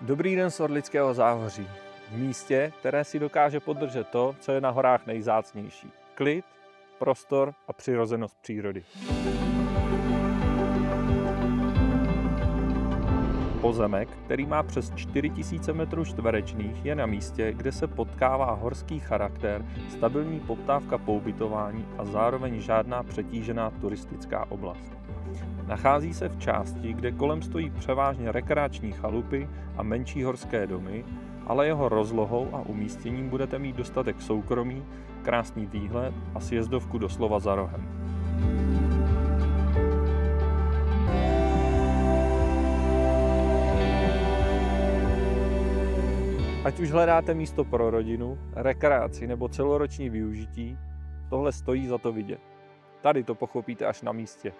Dobrý den z Orlického záhoří. V místě, které si dokáže podržet to, co je na horách nejvzácnější. Klid, prostor a přirozenost přírody. Pozemek, který má přes 4000 m2, je na místě, kde se potkává horský charakter, stabilní poptávka po ubytování a zároveň žádná přetížená turistická oblast. Nachází se v části, kde kolem stojí převážně rekreační chalupy a menší horské domy, ale jeho rozlohou a umístěním budete mít dostatek soukromí, krásný výhled a sjezdovku doslova za rohem. Ať už hledáte místo pro rodinu, rekreaci nebo celoroční využití, tohle stojí za to vidět. Tady to pochopíte až na místě.